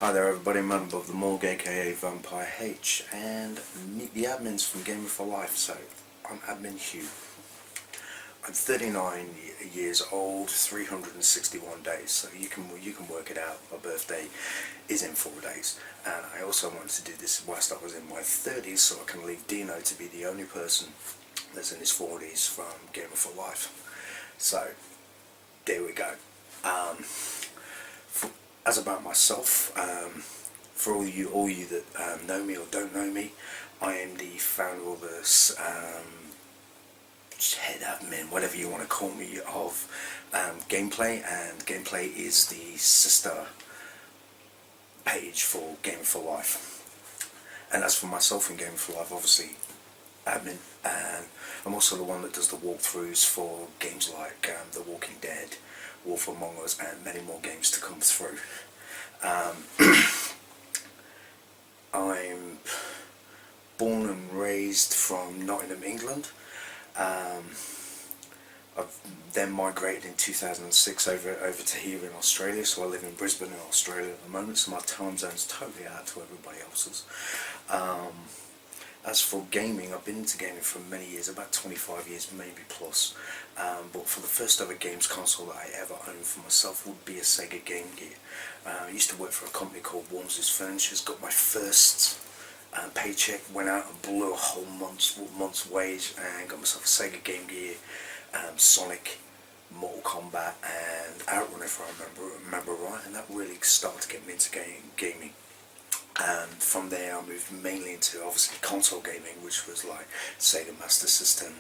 Hi there everybody, Manabovethemorgue aka Vampire H, and meet the admins from Gamer for Life. So, I'm Admin Hugh. I'm 39 years old, 361 days, so you can work it out. My birthday is in 4 days, and I also wanted to do this whilst I was in my 30s, so I can leave Dino to be the only person that's in his 40s from Gamer for Life. So, there we go. As about myself, for all you that know me or don't know me, I am the founder of this head admin, whatever you want to call me, of Gameplay, and Gameplay is the sister page for Game for Life. And as for myself in Game for Life, obviously admin, and I'm also the one that does the walkthroughs for games like The Walking Dead, Wolf Among Us, and many more games to come through. I'm born and raised from Nottingham, England. I've then migrated in 2006 over to here in Australia, so I live in Brisbane in Australia at the moment, so my time zone's totally out to everybody else's. As for gaming, I've been into gaming for many years, about 25 years maybe plus, but for the first ever games console that I ever owned for myself would be a Sega Game Gear. I used to work for a company called Walmsley's Furnitures, got my first paycheck, went out and blew a whole month's wage and got myself a Sega Game Gear, Sonic, Mortal Kombat and Outrun if I remember right, and that really started to get me into gaming. And from there I moved mainly into obviously console gaming, which was like Sega Master System,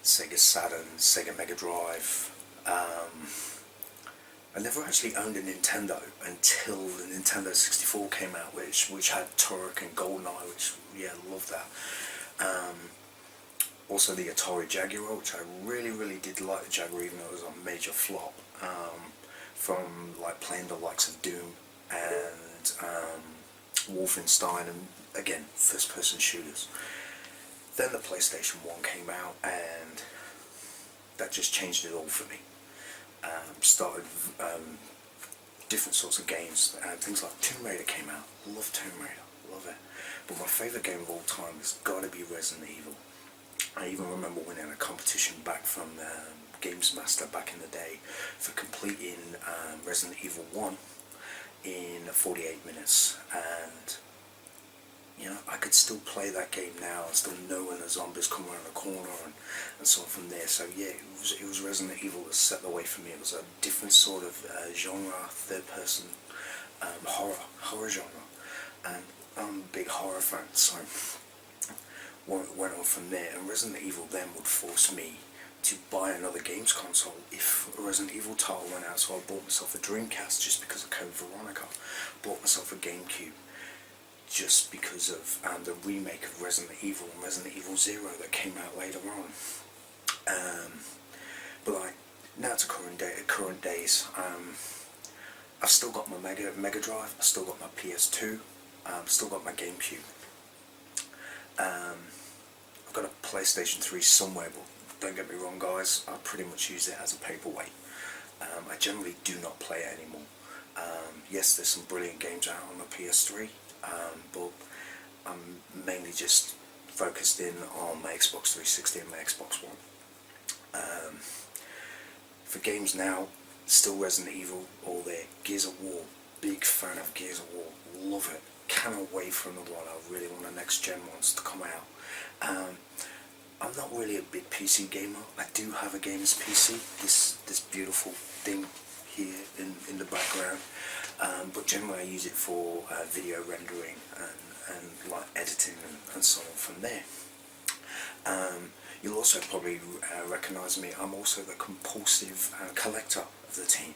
Sega Saturn, Sega Mega Drive. I never actually owned a Nintendo until the Nintendo 64 came out, which had Turok and GoldenEye, which, yeah, I love that. Also the Atari Jaguar, which I really did like the Jaguar, even though it was a major flop, from like playing the likes of Doom and Wolfenstein, and again, first person shooters. Then the PlayStation 1 came out, and that just changed it all for me. Started different sorts of games, things like Tomb Raider came out. Love Tomb Raider, love it. But my favourite game of all time has got to be Resident Evil. I even remember winning a competition back from Games Master back in the day for completing Resident Evil 1 in 48 minutes, and you know, I could still play that game now and still know when the zombies come around the corner and so on from there. So yeah, it was Resident Evil that set the way for me. It was a different sort of genre, third person horror genre, and I'm a big horror fan, so went on from there. And Resident Evil then would force me to buy another games console if a Resident Evil title went out, so I bought myself a Dreamcast just because of Code Veronica, bought myself a GameCube just because of the remake of Resident Evil and Resident Evil Zero that came out later on. But like, now to current days, I've still got my Mega Drive, I've still got my PS2, I've still got my GameCube. I've got a PlayStation 3 somewhere, but don't get me wrong guys, I pretty much use it as a paperweight. I generally do not play it anymore. Yes, there's some brilliant games out on the PS3, but I'm mainly just focused in on my Xbox 360 and my Xbox One. For games now, still Resident Evil all there. Gears of War, big fan of Gears of War, love it. Cannot wait for another one. I really want the next gen ones to come out. I'm not really a big PC gamer. I do have a gamer's PC, this beautiful thing here in the background, but generally I use it for video rendering and like editing and so on from there. You'll also probably recognise me. I'm also the compulsive collector of the team.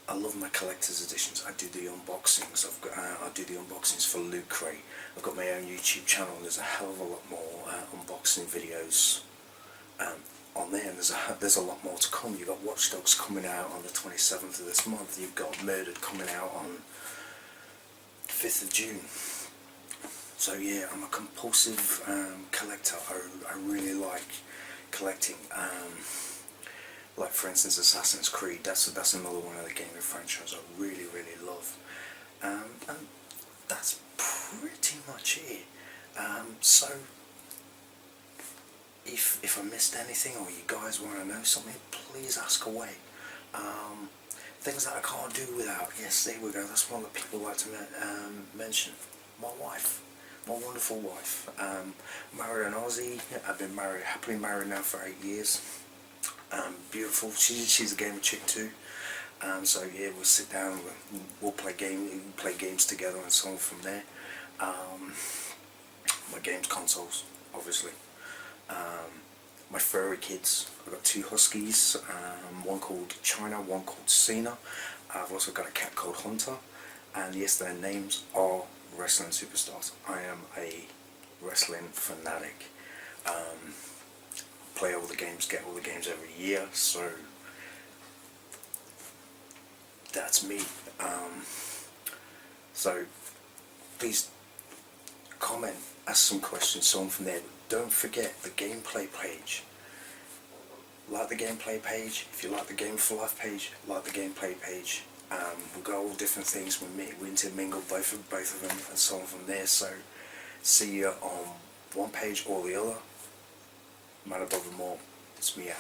I love my collector's editions. I do the unboxings. I do the unboxings for Loot Crate. I've got my own YouTube channel. There's a hell of a lot more unboxing videos on there, and there's a lot more to come. You've got Watch Dogs coming out on the 27th of this month. You've got Murdered coming out on 5th of June. So yeah, I'm a compulsive collector. I really like collecting. Like for instance Assassin's Creed, that's another one of the gaming franchise I really love. And that's pretty much it. So if I missed anything or you guys want to know something, please ask away. Things that I can't do without. Yes, there we go. That's one that people like to mention. My wife, my wonderful wife. Married an Aussie. I've been happily married now for 8 years. Beautiful. She's a gamer chick too. So yeah, we'll sit down. We'll play games together and so on from there. My games consoles, obviously. My furry kids. I've got 2 huskies, one called China, one called Cena. I've also got a cat called Hunter, and yes, their names are wrestling superstars. I am a wrestling fanatic. Play all the games, get all the games every year, so that's me. So please comment, ask some questions, so on from there. Don't forget the gameplay page. Like the gameplay page. If you like the Game for Life page, like the gameplay page. We've got all different things. We intermingle both of them and so on from there. So see you on one page or the other. Manabovethemorgue. It's me out.